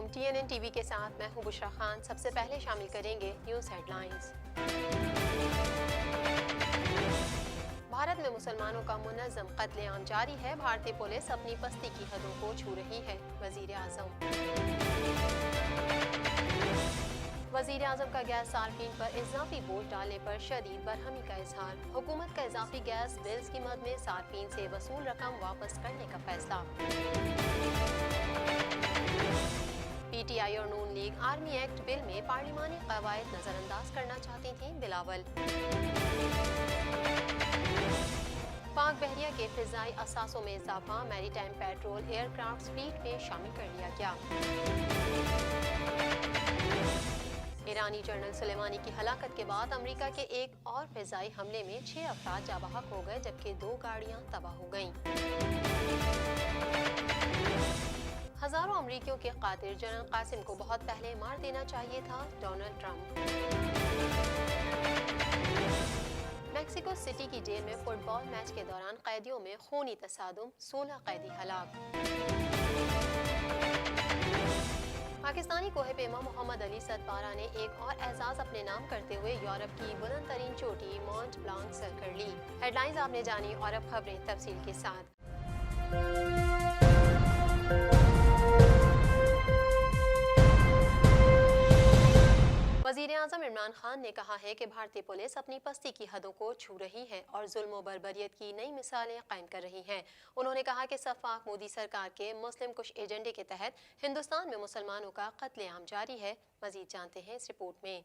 TNN TV के साथ मैं हूं बुशरा खान। सबसे पहले शामिल करेंगे न्यूज़ हेडलाइंस। भारत में मुसलमानों का मुनज़्ज़म कत्लेआम जारी है। भारतीय पुलिस अपनी पस्ती की हदों को छू रही है। वज़ीर आज़म का गैस सार्फिन पर इजाफी बोझ डालने पर शदीद बरहमी का इजहार। हुकूमत का इजाफी गैस बिल्स की मद में सार्फिन से वसूल रकम वापस करने का फैसला। PTI और Noon league army act bill में पार्लिमानी कवायद नजरअंदाज करना चाहती थीं। बिलावल। पाक बहरिया के फिजाई असासों में इजाफा। मैरीटाइम पेट्रोल एयरक्राफ्ट फ्लीट में शामिल कर लिया गया। ईरानी जनरल सुलेमानी की हलाकत के बाद अमेरिका के एक और फिजाई हमले में 6 अफराद जाबहक हो गए, जबकि 2 गाड़ियां तबाह हो गईं। हजारों अमरीकियों के कातिल जनरल कासिम को बहुत पहले मार देना चाहिए था। Donald Trump. मेक्सिको सिटी की जेल में फुटबॉल मैच के दौरान कैदियों में खूनी तसादुम, 16 कैदी हलाक। पाकिस्तानी कोहे पेमा मोहम्मद अली सतपारा ने एक और एजाज अपने नाम करते हुए यूरोप की बुलंद तरीन चोटी मॉन्ट ब्लांक सर कर ली। हेडलाइंस आपने जानी और अब खबरें तफसील के साथ। वज़ीर आज़म इमरान खान ने कहा है कि भारतीय पुलिस अपनी पस्ती की हदों को छू रही है और जुल्म व बर्बरियत की नई मिसालें कायम कर रही है। उन्होंने कहा कि सफाक मोदी सरकार के मुस्लिम कुश एजेंडे के तहत हिंदुस्तान में मुसलमानों का कत्लेआम जारी है। मजीद जानते हैं इस रिपोर्ट में।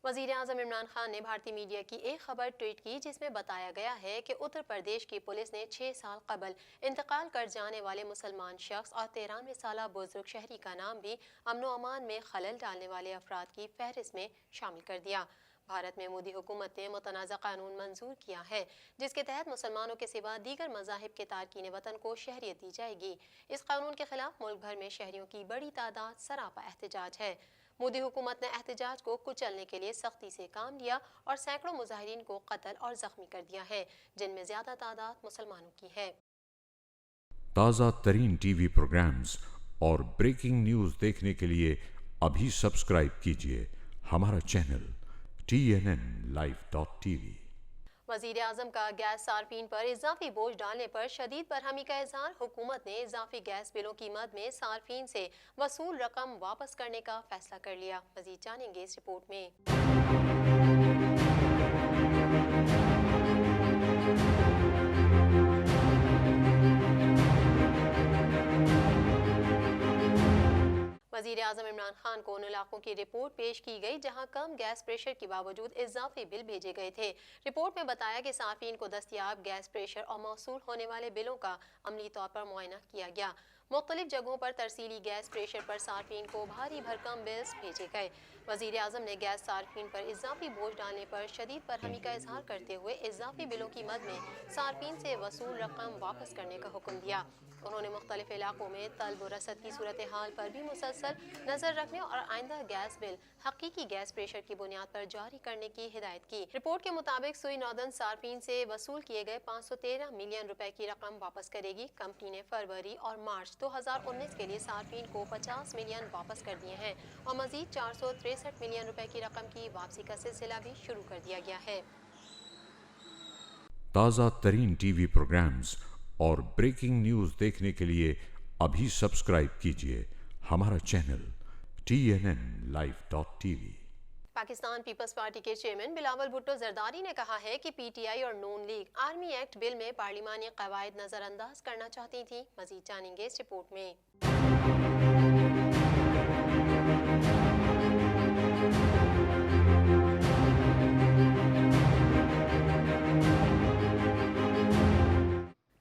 वज़ीर आज़म इमरान खान ने भारतीय मीडिया की एक खबर ट्वीट की, जिसमें बताया गया है कि उत्तर प्रदेश की पुलिस ने 6 साल कबल इंतकाल कर जाने वाले मुसलमान शख्स और 93 साला बुजुर्ग शहरी का नाम भी अमन व अमान में खलल डालने वाले अफराद की फहरिस्त में शामिल कर दिया। भारत में मोदी हुकूमत ने मुतनाज़ा कानून मंजूर किया है, जिसके तहत मुसलमानों के सिवा दीगर मज़ाहिब के तारकीन वतन को शहरियत दी जाएगी। इस कानून के खिलाफ मुल्क भर में शहरियों की बड़ी तादाद सरापा एहतजाज है। मोदी हुकूमत ने एहतजाज को कुचलने के लिए सख्ती से काम लिया और सैकड़ों मुजाहिरीन को कत्ल और जख्मी कर दिया है, जिनमें ज्यादा तादाद मुसलमानों की है। ताज़ा तरीन टीवी प्रोग्राम्स और ब्रेकिंग न्यूज़ देखने के लिए अभी सब्सक्राइब कीजिए हमारा चैनल TNNlive.tv। वज़ीर आज़म का गैस सार्फिन पर इजाफी बोझ डालने पर शदीद बरहमी का इजहार। हुकूमत ने इजाफी गैस बिलों की मद में सार्फिन से वसूल रकम वापस करने का फैसला कर लिया। मज़ीद जानेंगे इस रिपोर्ट में। वज़ीर आज़म इमरान खान को उन इलाकों की रिपोर्ट पेश की गई जहां कम गैस प्रेशर के बावजूद इजाफी बिल भेजे गए थे। रिपोर्ट में बताया कि सार्फिन को दस्तयाब गैस प्रेशर और मौसूल होने वाले बिलों का अमली तौर पर मुआयना किया गया। मुख्तलिफ जगहों पर तरसीली गैस प्रेशर पर सार्फिन को भारी भरकम बिल्स भेजे गए। वज़ीर आज़म ने गैस सार्फिन पर इजाफी बोझ डालने पर शदीद बरहमी का इजहार करते हुए इजाफी बिलों की मद में सार्फिन से वसूल रकम वापस करने का हुक्म दिया। उन्होंने मुख्तलिफ इलाकों में तलब व रसद की सूरत हाल पर भी मुसलसल नजर रखने और आइंदा गैस बिल हकीकी गैस प्रेशर की बुनियाद पर जारी करने की हिदायत की। रिपोर्ट के मुताबिक सुई नॉर्दर्न सार्फिन से वसूल किए गए 513 मिलियन रुपए की रकम वापस करेगी। कंपनी ने फरवरी और मार्च 2019 के लिए सार्फिन को 50 मिलियन वापस कर दिए हैं और मजीद 463 मिलियन रुपए की रकम की वापसी का सिलसिला भी शुरू कर दिया गया है। ताज़ा तरीन टीवी प्रोग्राम्स और ब्रेकिंग न्यूज़ देखने के लिए अभी सब्सक्राइब कीजिए हमारा channel TNNlive.tv। Pakistan peoples party के चेयरमैन बिलावल भुट्टो जरदारी ने कहा है कि PTI और Noon league army act bill में पार्लिमानी कवायद नजरअंदाज करना चाहती थी। मजीद जानेंगे इस रिपोर्ट में।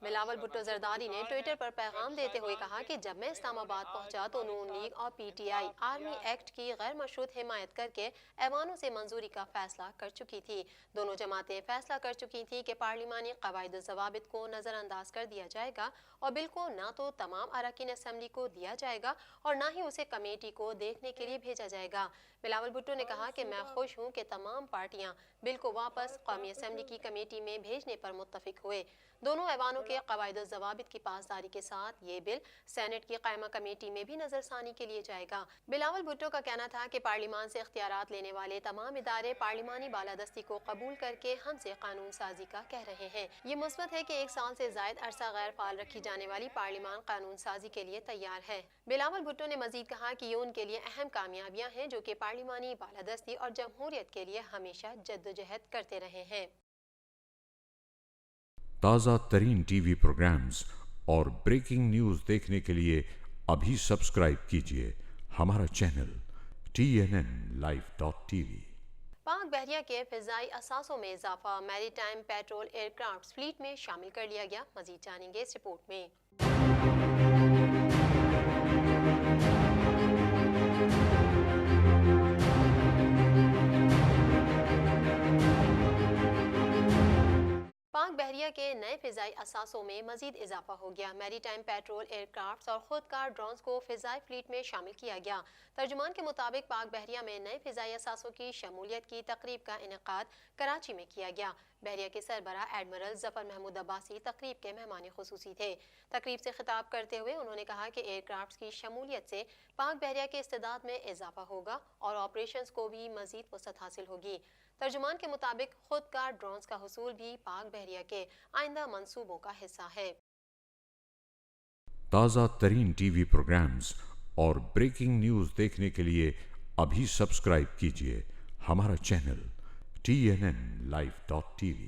बिलावल भुट्टो जरदारी ने ट्विटर पर पैगाम देते हुए कहा कि जब मैं इस्लामाबाद पहुंचा तो नून लीग और पीटीआई आर्मी एक्ट की गैर मशरूत हिमायत करके ऐवानों से मंजूरी का फैसला कर चुकी थी। दोनों जमातें फैसला कर चुकी थी कि पार्लिमानी कवायद ज़वाबित को नज़रअंदाज कर दिया जाएगा और बिल को न तो तमाम अरकान असम्बली को दिया जाएगा और न ही उसे कमेटी को देखने के लिए भेजा जाएगा। बिलावल भुट्टो ने कहा कि मैं खुश हूँ कि तमाम पार्टियां बिल को वापस कौमी असम्बली की कमेटी में भेजने पर मुत्तफिक हुए। दोनों ऐवानों के कवायद ज़वाबित की पासदारी के साथ ये बिल सेनेट की कायमा कमेटी में भी नजरसानी के लिए जाएगा। बिलावल भुट्टो का कहना था कि पार्लिमान से इख्तियारात लेने वाले तमाम इदारे पार्लिमानी बालादस्ती को कबूल करके हमसे कानून साजी का कह रहे हैं। ये मुस्बत है कि 1 साल से जायद अरसा गैर फाल रखी जाने वाली पार्लिमान कानून साजी के लिए तैयार है। बिलावल भुट्टो ने मजीद कहा कि ये उनके लिए अहम कामयाबियां हैं जो कि पार्लिमानी बालादस्ती और जमहूरियत के लिए हमेशा जद्दोजहद करते रहे हैं। ताज़ा तरीन टीवी प्रोग्राम्स और ब्रेकिंग न्यूज़ देखने के लिए अभी सब्सक्राइब कीजिए हमारा चैनल TNNlive.tv। पाक बहरिया के फिजाई असासों में इजाफा, मैरीटाइम पेट्रोल एयरक्राफ्ट फ्लीट में शामिल कर लिया गया। मजीद जानेंगे इस रिपोर्ट में। पाक बहरिया के नए फिजाई असासों में मजीद इजाफा हो गया। मैरीटाइम पेट्रोल एयरक्राफ्ट और खुदकार ड्रोन्स को फिजाई फ्लीट में शामिल किया गया। तर्जुमान के मुताबिक पाक बहरिया में नए फिजाई असासों की शमूलियत की तकरीब का इनेकाद कराची में किया गया। बहरिया के सरबरा एडमिरल जफर महमूद अब्बासी तकरीब के मेहमान खुसूसी थे। तकरीब से खिताब करते हुए उन्होंने कहा कि एयरक्राफ्ट की शमूलियत से पाक बहरिया के इस्तेदाद में इजाफा होगा और ऑपरेशंस को भी मजीद वसअत हासिल होगी। तर्जुमान के मुताबिक खुदकार ड्रोन्स का हुसूल भी पाक बहरिया के आइंदा मंसूबों का हिस्सा है। ताज़ा तरीन टीवी प्रोग्राम्स और ब्रेकिंग न्यूज़ देखने के लिए अभी सब्सक्राइब कीजिए हमारा चैनल TNNlive.tv।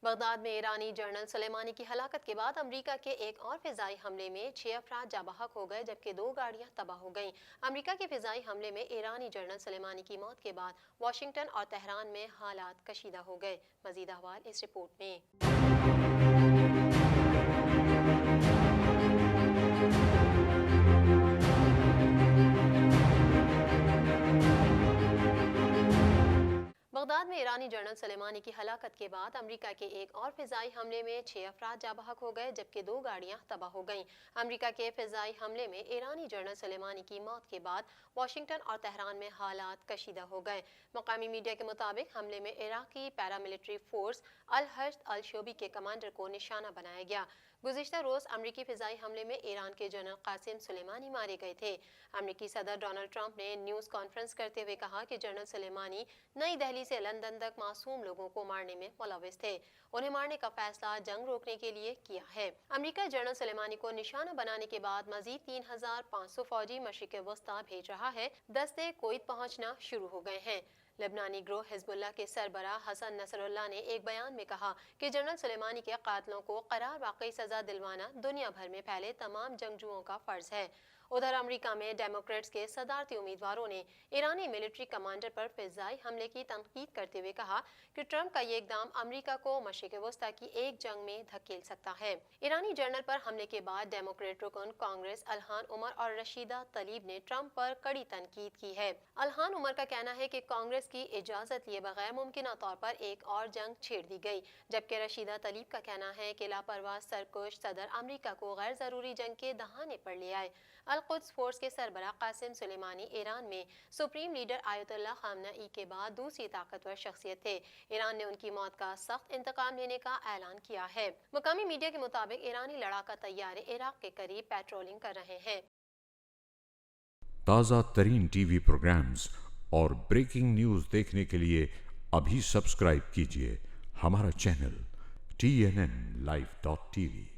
बगदाद में ईरानी जनरल सुलेमानी की हलाकत के बाद अमेरिका के एक और फिजाई हमले में 6 अफराद जाबहक हो गए जबकि 2 गाड़ियां तबाह हो गईं। अमेरिका के फिजाई हमले में ईरानी जनरल सुलेमानी की मौत के बाद वाशिंगटन और तेहरान में हालात कशीदा हो गए। मजीद अहवाल इस रिपोर्ट में। बगदाद में ईरानी जनरल सुलेमानी की हलाकत के बाद अमेरिका के एक और फिजाई हमले में 6 अफराद जाबहक हो गए जबकि 2 गाड़ियां तबाह हो गईं। अमेरिका के फिजाई हमले में ईरानी जनरल सुलेमानी की मौत के बाद वाशिंगटन और तेहरान में हालात कशीदा हो गए। मकामी मीडिया के मुताबिक हमले में इराकी पैरामिलिट्री फोर्स अल हश्द अल शोबी के कमांडर को निशाना बनाया गया। गुज़िश्ता रोज अमरीकी फिजाई हमले में ईरान के जनरल कासिम सुलेमानी मारे गए थे। अमरीकी सदर डोनाल्ड ट्रंप ने न्यूज़ कॉन्फ्रेंस करते हुए कहा कि जनरल सुलेमानी नई दिल्ली से लंदन तक मासूम लोगों को मारने में मुलविस थे। उन्हें मारने का फैसला जंग रोकने के लिए किया है। अमेरिका जनरल सुलेमानी को निशाना बनाने के बाद मजीद 3500 फौजी मशरिक़ वस्ता भेज रहा है। दस्ते कुवैत पहुंचना शुरू हो गए हैं। लेबनानी ग्रोह हिजबुल्लाह के सरबरा हसन नसरुल्लाह ने एक बयान में कहा कि जनरल सुलेमानी के कातलों को करार वाकई सजा दिलवाना दुनिया भर में फैले तमाम जंगजुओं का फर्ज है। उधर अमेरिका में डेमोक्रेट्स के सदारती उम्मीदवारों ने ईरानी मिलिट्री कमांडर पर फिजाई हमले की तनकीद करते हुए कहा कि ट्रंप का ये इकदाम अमेरिका को मशरिक़ वस्ता की एक जंग में धकेल सकता है। ईरानी जनरल पर हमले के बाद डेमोक्रेट रुकन कांग्रेस अल्हान उमर और रशीदा तलीब ने ट्रंप पर कड़ी तनकीद की है। अल्हान उमर का कहना है कि कांग्रेस की इजाजत लिए बगैर मुमकिन तौर पर एक और जंग छेड़ दी गई, जबकि रशीदा तलीब का कहना है कि लापरवाह सरकुश सदर अमेरिका को गैर जरूरी जंग के दहाने पर ले आए। अल-कुद्स फोर्स के सरबराह कासिम सुलेमानी ईरान में सुप्रीम लीडर आयतुल्लाह खामनेई के बाद दूसरी ताकतवर शख्सियत थे। ईरान ने उनकी मौत का सख्त इंतकाम लेने का ऐलान किया है। मुकामी मीडिया के मुताबिक ईरानी लड़ाका तैयारे इराक के करीब पेट्रोलिंग कर रहे हैं। ताज़ा तरीन टीवी प्रोग्राम्स और ब्रेकिंग न्यूज़ देखने के लिए अभी सब्सक्राइब कीजिए हमारा चैनल TNNlive.tv।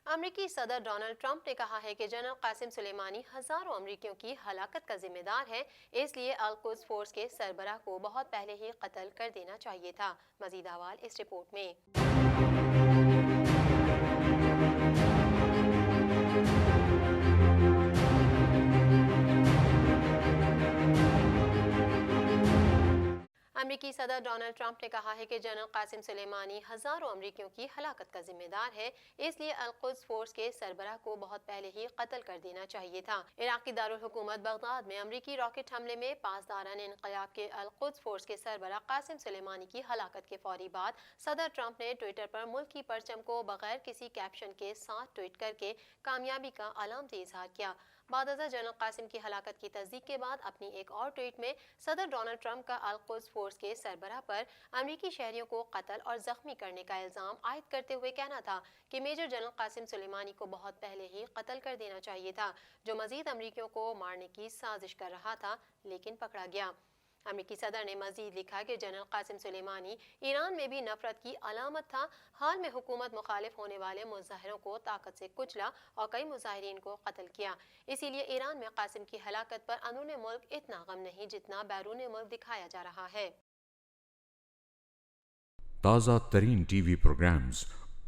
अमरीकी सदर डोनाल्ड ट्रंप ने कहा है कि जनरल कासिम सुलेमानी हजारों अमरीकियों की हलाकत का जिम्मेदार है, इसलिए अल-कुद्स फोर्स के सरबराह को बहुत पहले ही कत्ल कर देना चाहिए था। मजीद अहवाल इस रिपोर्ट में। अमरीकी सदर डोनाल्ड ट्रंप ने कहा है कि जनरल कासिम सुलेमानी हजारों अमरीकियों की हलाकत का जिम्मेदार है, इसलिए अल-कुद्स फोर्स के सरबराह को बहुत पहले ही कत्ल कर देना चाहिए था। इराकी दारुल हुकूमत बगदाद में अमरीकी रॉकेट हमले में पासदारान इनकलाब के अल-कुद्स फोर्स के सरबराह कासिम सुलेमानी की हलाकत के फौरी बाद सदर ट्रंप ने ट्विटर पर मुल्क की परचम को बगैर किसी कैप्शन के साथ ट्वीट करके कामयाबी का अलामत इजहार किया। बादशाह जनरल कासिम की हलाकत की तस्दीक के बाद अपनी एक और ट्वीट में सदर डोनाल्ड ट्रंप का अल-कुद्स फोर्स के सरबराह पर अमरीकी शहरियों को कत्ल और जख्मी करने का इल्जाम आयद करते हुए कहना था कि मेजर जनरल कासिम सुलेमानी को बहुत पहले ही कत्ल कर देना चाहिए था, जो मजीद अमरीकियों को मारने की साजिश कर रहा था लेकिन पकड़ा गया। अमरीकी सदर ने मजीद लिखा कि जनरल कासिम सुलेमानी ईरान में भी नफरत की अलामत था। हाल में हुकूमत मुखालिफ होने वाले मुजाहिरों को ताकत से कुचला और कई मुजाहिरीन को कत्ल किया। इसीलिए ईरान में कासिम की हलाकत पर अंदरूनी मुल्क इतना गम नहीं जितना बैरून मुल्क दिखाया जा रहा है। ताज़ा तरीन टीवी प्रोग्राम्स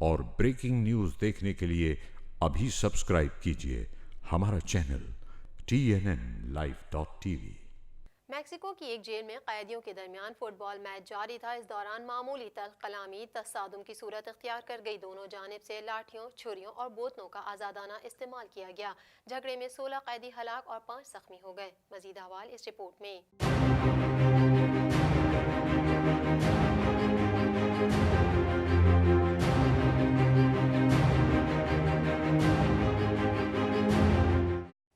और ब्रेकिंग न्यूज़ देखने के लिए अभी सब्सक्राइब कीजिए हमारा चैनल TNNlive.tv। मैक्सिको की एक जेल में कैदियों के दरमियान फुटबॉल मैच जारी था। इस दौरान मामूली तल्ख कलामी तसादुम की सूरत इख्तियार कर गई। दोनों जानिब से लाठियों, छुरियों और बोतलों का आज़ादाना इस्तेमाल किया गया। झगड़े में 16 कैदी हलाक और 5 जख्मी हो गए। मजीद अहवाल इस रिपोर्ट में।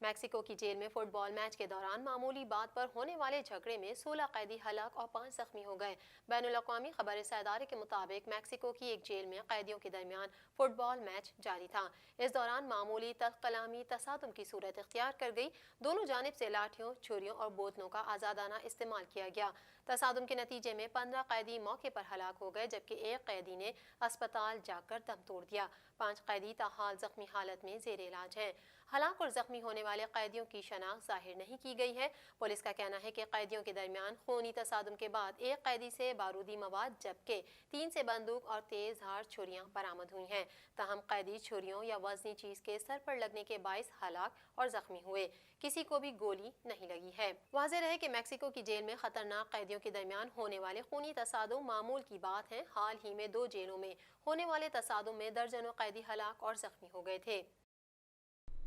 मैक्सिको की जेल में फुटबॉल मैच के दौरान मामूली बात पर होने वाले झगड़े में 16 कैदी हलाक और 5 जख्मी हो गए। बैनुल-अक़वामी खबर-ए-रसाई इदारे के मुताबिक मैक्सिको की एक जेल में कैदियों के दरमियान फुटबॉल मैच जारी था। इस दौरान मामूली तल्ख कलामी तसादुम की सूरत इख्तियार कर गई। दोनों जानिब से लाठियों, छुरियों और बोतलों का आज़ादाना इस्तेमाल किया गया। तसादुम के नतीजे में 15 कैदी मौके पर हलाक हो गए, जबकि एक कैदी ने अस्पताल जाकर दम तोड़ दिया। 5 कैदी ताहाल जख्मी हालत में जेर इलाज हैं। हलाक और जख्मी होने वाले कैदियों की शनाख्त जाहिर नहीं की गई है। पुलिस का कहना है कि कैदियों के दरमियान खूनी तसादुम के बाद एक कैदी से बारूदी मवाद जबकि 3 से बंदूक और तेज धार छुरियां बरामद हुई हैं। ताहम कैदी छुरियों या वजनी चीज के सर पर लगने के बाइस हलाक और जख्मी हुए। किसी को भी गोली नहीं लगी है। वाज़ेह रहे कि मैक्सिको की जेल में खतरनाक कैदियों के दरमियान होने वाले खूनी तसादुम मामूल की बात है। हाल ही में 2 जेलों में होने वाले तसादुम में दर्जनों कैदी हलाक और जख्मी हो गए थे।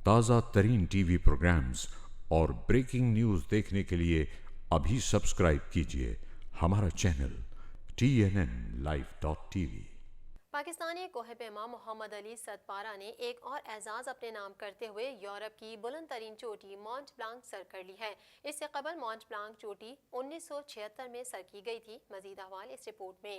ताज़ा तरीन टीवी प्रोग्राम्स और ब्रेकिंग न्यूज़ देखने के लिए अभी सब्सक्राइब कीजिए हमारा चैनल TNNlive.tv। पाकिस्तानी कोह-ए-पैमा मोहम्मद अली सतपारा ने एक और एजाज अपने नाम करते हुए यूरोप की बुलंद तरीन चोटी मॉन्ट ब्लांक सर कर ली है। इससे कबल मॉन्ट ब्लांक चोटी 1976 में सर की गई थी। मजीद अहवाल इस रिपोर्ट में।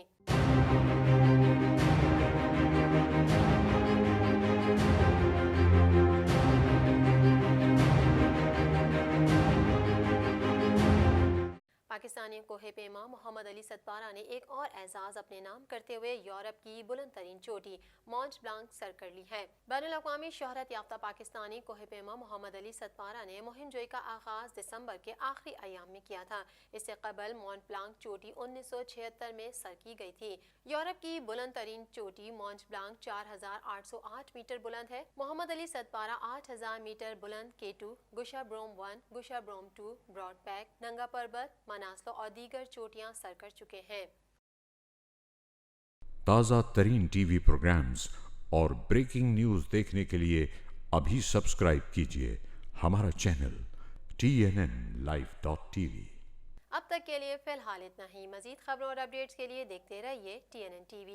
पाकिस्तानी कोह-ए-पैमा मोहम्मद अली सतपारा ने एक और एजाज अपने नाम करते हुए यूरोप की बुलंद तरीन चोटी मॉन्ट ब्लांक सर कर ली है। बैनुल-अक़वामी शोहरत याफ्ता पाकिस्तानी कोह-ए-पैमा मोहम्मद अली सतपारा ने मुहिम जोई का आगाज दिसंबर के आखिरी अयाम में किया था। इससे कबल मॉन्ट ब्लांक चोटी 1976 में सर की गई थी। यूरोप की बुलंद तरीन चोटी मॉन्ट ब्लांक 4808 मीटर बुलंद है। मोहम्मद अली सतपारा 8000 मीटर बुलंद K2, गुशा ब्रोम 1, गुशा ब्रोम 2, ब्रॉड पैक, नंगा पर्वत, मनासलो और दीगर चोटियां सर कर चुके हैं। ताज़ा तरीन टीवी प्रोग्राम्स और ब्रेकिंग न्यूज़ देखने के लिए अभी सब्सक्राइब कीजिए हमारा चैनल TNNlive.tv। अब तक के लिए फिलहाल इतना ही। मजीद खबरों और अपडेट्स के लिए देखते रहिए TNN TV।